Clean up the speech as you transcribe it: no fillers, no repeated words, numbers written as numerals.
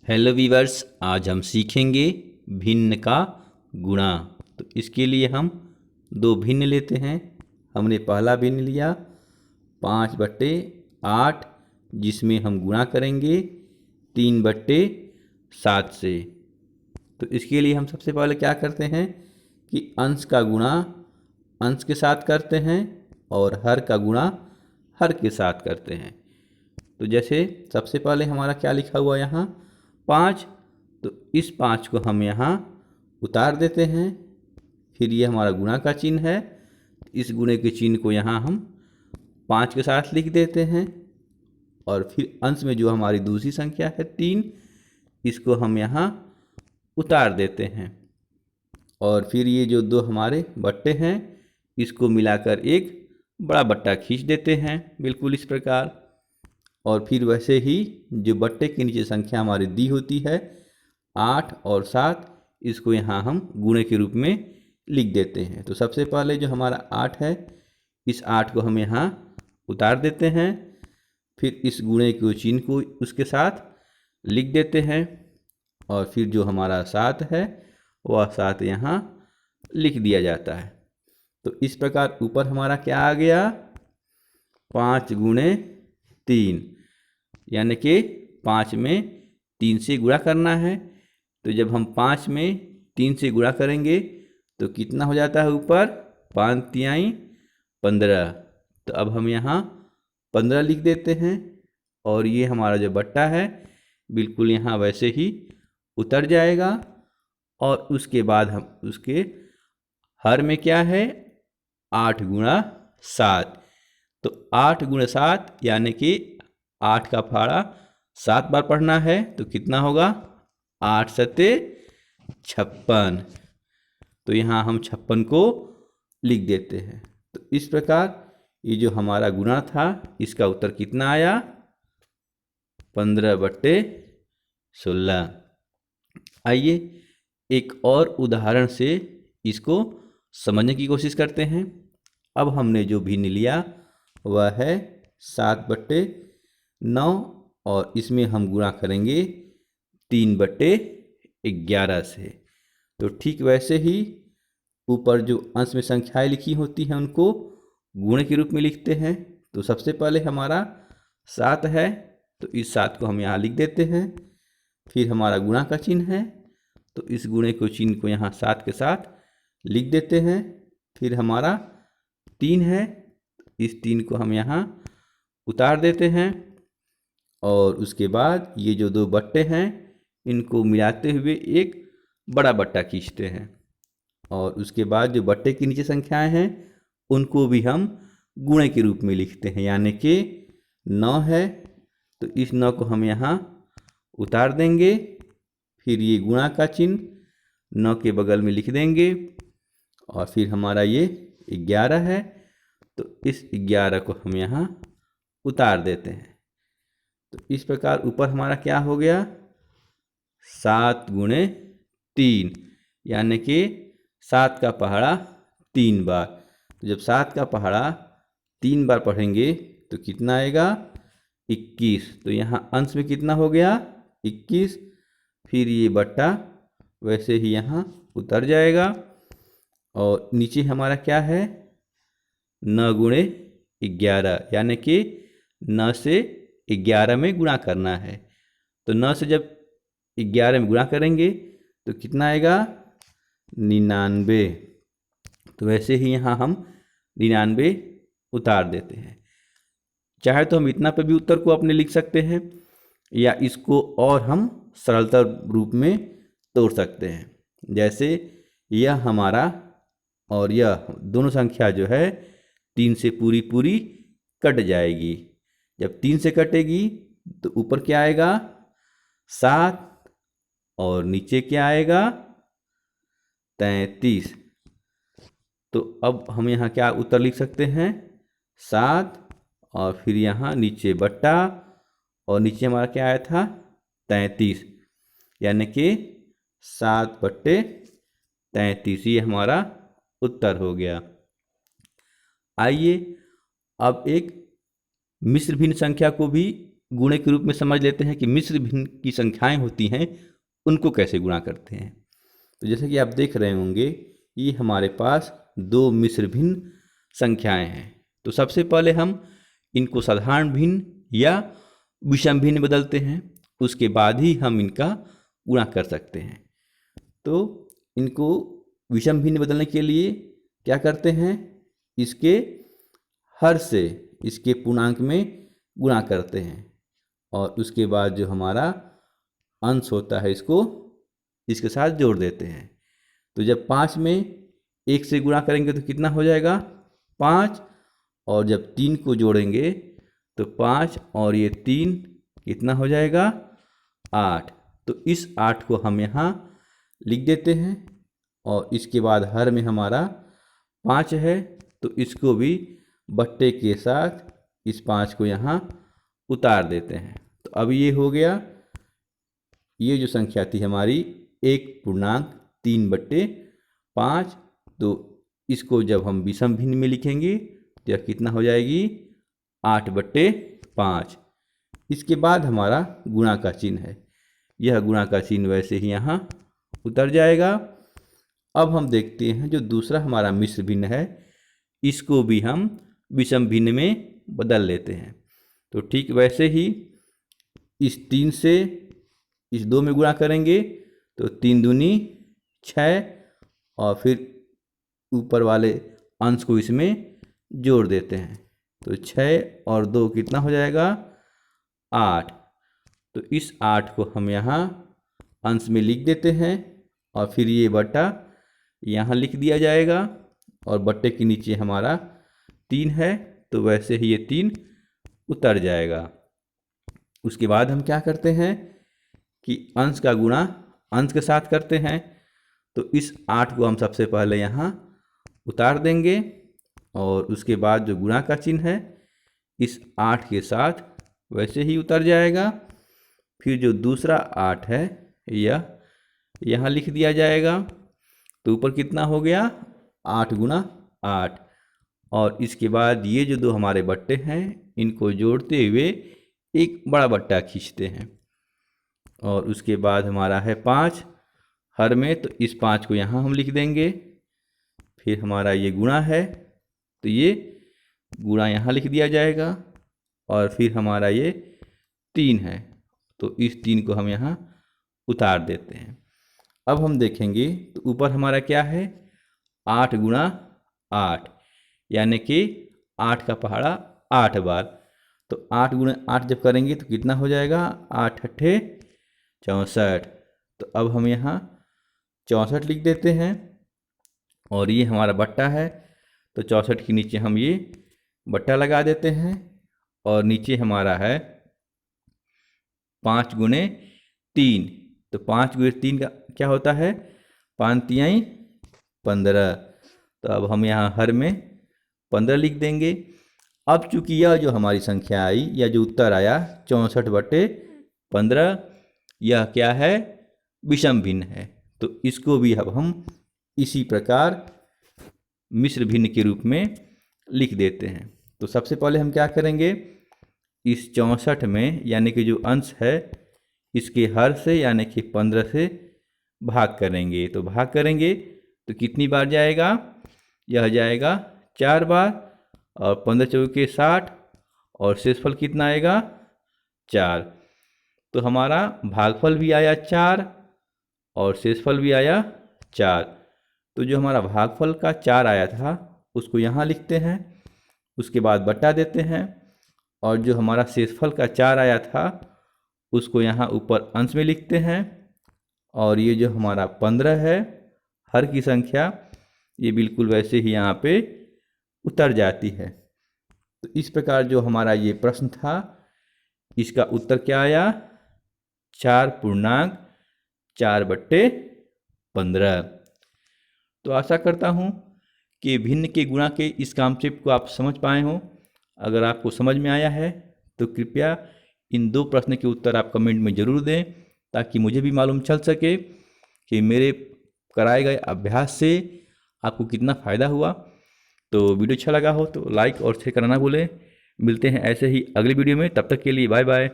Hello viewers, आज हम सीखेंगे भिन्न का गुणा। तो इसके लिए हम दो भिन्न लेते हैं। हमने पहला भिन्न लिया 5/8, जिसमें हम गुणा करेंगे 3/7 से। तो इसके लिए हम सबसे पहले क्या करते हैं कि अंश का गुणा अंश के साथ करते हैं और हर का गुणा हर के साथ करते हैं। तो जैसे सबसे पहले हमारा क्या लिखा हुआ यहाँ 5, तो इस 5 को हम यहाँ उतार देते हैं। फिर ये हमारा गुणा का चिन्ह है, इस गुणे के चिन्ह को यहाँ हम 5 के साथ लिख देते हैं। और फिर अंश में जो हमारी दूसरी संख्या है 3, इसको हम यहाँ उतार देते हैं। और फिर ये जो दो हमारे बट्टे हैं, इसको मिलाकर एक बड़ा बट्टा खींच देते हैं, बिल्कुल इस प्रकार। और फिर वैसे ही जो बट्टे के नीचे संख्या हमारी दी होती है 8 और 7, इसको यहाँ हम गुणे के रूप में लिख देते हैं। तो सबसे पहले जो हमारा 8 है, इस 8 को हम यहाँ उतार देते हैं। फिर इस गुणे के चिन्ह को उसके साथ लिख देते हैं। और फिर जो हमारा 7 है, वह 7 यहाँ लिख दिया जाता है। तो इस प्रकार ऊपर हमारा क्या आ गया 5 गुणे 3, यानी कि 5 में 3 से गुणा करना है। तो जब हम 5 में 3 से गुणा करेंगे तो कितना हो जाता है ऊपर 5 तिहाई 15। तो अब हम यहाँ 15 लिख देते हैं। और ये हमारा जो बट्टा है बिल्कुल यहाँ वैसे ही उतर जाएगा। और उसके बाद हम उसके हर में क्या है 8 गुणा 7। तो 8 गुणा 7 यानी कि 8 का फाड़ा 7 बार पढ़ना है। तो कितना होगा 8 सत्ते 56। तो यहाँ हम 56 को लिख देते हैं। तो इस प्रकार ये जो हमारा गुणा था, इसका उत्तर कितना आया 15/16। आइए एक और उदाहरण से इसको समझने की कोशिश करते हैं। अब हमने जो भिन्न लिया वह है 7/9, और इसमें हम गुणा करेंगे 3/11 से। तो ठीक वैसे ही ऊपर जो अंश में संख्याएं लिखी होती हैं उनको गुणे के रूप में लिखते हैं। तो सबसे पहले हमारा 7 है, तो इस 7 को हम यहाँ लिख देते हैं। फिर हमारा गुणा का चिन्ह है, तो इस गुणे को चिन्ह को यहाँ 7 के साथ लिख देते हैं। फिर हमारा 3 है, इस 3 को हम यहाँ उतार देते हैं। और उसके बाद ये जो दो बट्टे हैं, इनको मिलाते हुए एक बड़ा बट्टा खींचते हैं। और उसके बाद जो बट्टे के नीचे संख्याएं हैं उनको भी हम गुणे के रूप में लिखते हैं, यानी कि 9 है, तो इस 9 को हम यहाँ उतार देंगे। फिर ये गुणा का चिन्ह 9 के बगल में लिख देंगे। और फिर हमारा ये 11 है, तो इस 11 को हम यहाँ उतार देते हैं। तो इस प्रकार ऊपर हमारा क्या हो गया 7 गुणे 3, यानी कि 7 का पहाड़ा 3 बार। तो जब 7 का पहाड़ा 3 बार पढ़ेंगे तो कितना आएगा 21। तो यहाँ अंश में कितना हो गया 21। फिर ये बट्टा वैसे ही यहाँ उतर जाएगा। और नीचे हमारा क्या है 9 गुणे 11, यानी कि 9 से 11 में गुणा करना है। तो 9 से जब 11 में गुणा करेंगे तो कितना आएगा 99। तो वैसे ही यहाँ हम 99 उतार देते हैं। चाहे तो हम इतना पे भी उत्तर को अपने लिख सकते हैं, या इसको और हम सरलता रूप में तोड़ सकते हैं। जैसे यह हमारा और यह दोनों संख्या जो है 3 से पूरी पूरी कट जाएगी। जब 3 से कटेगी तो ऊपर क्या आएगा 7, और नीचे क्या आएगा 33। तो अब हम यहाँ क्या उत्तर लिख सकते हैं 7, और फिर यहाँ नीचे बट्टा, और नीचे हमारा क्या आया था 33, यानी कि 7/33। ये हमारा उत्तर हो गया। आइए अब एक मिश्र भिन्न संख्या को भी गुणे के रूप में समझ लेते हैं कि मिश्र भिन्न की संख्याएं होती हैं उनको कैसे गुणा करते हैं। तो जैसे कि आप देख रहे होंगे ये हमारे पास दो मिश्र भिन्न संख्याएं हैं। तो सबसे पहले हम इनको साधारण भिन्न या विषम भिन्न बदलते हैं, उसके बाद ही हम इनका गुणा कर सकते हैं। तो इनको विषम भिन्न बदलने के लिए क्या करते हैं, इसके हर से इसके पूर्णांक में गुणा करते हैं और उसके बाद जो हमारा अंश होता है इसको इसके साथ जोड़ देते हैं। तो जब 5 में 1 से गुणा करेंगे तो कितना हो जाएगा 5, और जब 3 को जोड़ेंगे तो 5 और ये 3 कितना हो जाएगा 8। तो इस 8 को हम यहाँ लिख देते हैं और इसके बाद हर में हमारा 5 है तो इसको भी बट्टे के साथ इस 5 को यहाँ उतार देते हैं। तो अब ये हो गया, ये जो संख्या थी हमारी 1.3/5। तो इसको जब हम विषम भिन्न में लिखेंगे तो यह कितना हो जाएगी 8/5। इसके बाद हमारा गुणा का चिन्ह है, यह गुणा का चिन्ह वैसे ही यहाँ उतर जाएगा। अब हम देखते हैं जो दूसरा हमारा मिश्र भिन्न है इसको भी हम विषम भिन्न में बदल लेते हैं। तो ठीक वैसे ही इस 3 से इस 2 में गुणा करेंगे तो 3 दूनी 6 और फिर ऊपर वाले अंश को इसमें जोड़ देते हैं। तो 6 और 2 कितना हो जाएगा 8। तो इस 8 को हम यहाँ अंश में लिख देते हैं और फिर ये बट्टा यहाँ लिख दिया जाएगा और बट्टे के नीचे हमारा 3 है तो वैसे ही ये 3 उतर जाएगा। उसके बाद हम क्या करते हैं कि अंश का गुणा अंश के साथ करते हैं। तो इस 8 को हम सबसे पहले यहाँ उतार देंगे और उसके बाद जो गुणा का चिन्ह है इस 8 के साथ वैसे ही उतर जाएगा। फिर जो दूसरा 8 है यह यहाँ लिख दिया जाएगा। तो ऊपर कितना हो गया 8 × 8 और इसके बाद ये जो दो हमारे बट्टे हैं इनको जोड़ते हुए एक बड़ा बट्टा खींचते हैं और उसके बाद हमारा है 5 हर में, तो इस 5 को यहाँ हम लिख देंगे। फिर हमारा ये गुणा है तो ये गुणा यहाँ लिख दिया जाएगा और फिर हमारा ये 3 है तो इस 3 को हम यहाँ उतार देते हैं। अब हम देखेंगे तो ऊपर हमारा क्या है 8 × 8 यानी कि 8 का पहाड़ा 8 बार। तो 8 × 8 जब करेंगे तो कितना हो जाएगा 8 × 8 = 64। तो अब हम यहाँ 64 लिख देते हैं और ये हमारा बट्टा है तो 64 के नीचे हम ये बट्टा लगा देते हैं और नीचे हमारा है 5 × 3। तो 5 × 3 का क्या होता है 5 × 3 = 15। तो अब हम यहाँ हर में 15 लिख देंगे। अब चूंकि यह जो हमारी संख्या आई या जो उत्तर आया 64/15 यह क्या है विषम भिन्न है। तो इसको भी अब हम इसी प्रकार मिश्र भिन्न के रूप में लिख देते हैं। तो सबसे पहले हम क्या करेंगे इस 64 में यानी कि जो अंश है इसके हर से यानी कि 15 से भाग करेंगे। तो भाग करेंगे तो कितनी बार जाएगा, यह जाएगा 4 बार और 15 × 4 = 60 और शेषफल कितना आएगा 4। तो हमारा भागफल भी आया 4 और शेषफल भी आया 4। तो जो हमारा भागफल का 4 आया था उसको यहाँ लिखते हैं, उसके बाद बट्टा देते हैं और जो हमारा शेषफल का 4 आया था उसको यहाँ ऊपर अंश में लिखते हैं और ये जो हमारा 15 है हर की संख्या ये बिल्कुल वैसे ही यहाँ पे उतर जाती है। तो इस प्रकार जो हमारा ये प्रश्न था इसका उत्तर क्या आया 4.4/15। तो आशा करता हूँ कि भिन्न के गुणा के इस कॉन्सेप्ट को आप समझ पाए हों। अगर आपको समझ में आया है तो कृपया इन 2 प्रश्न के उत्तर आप कमेंट में ज़रूर दें ताकि मुझे भी मालूम चल सके कि मेरे कराए गए अभ्यास से आपको कितना फ़ायदा हुआ। तो वीडियो अच्छा लगा हो तो लाइक और शेयर करना ना भूलें। मिलते हैं ऐसे ही अगली वीडियो में, तब तक के लिए बाय बाय।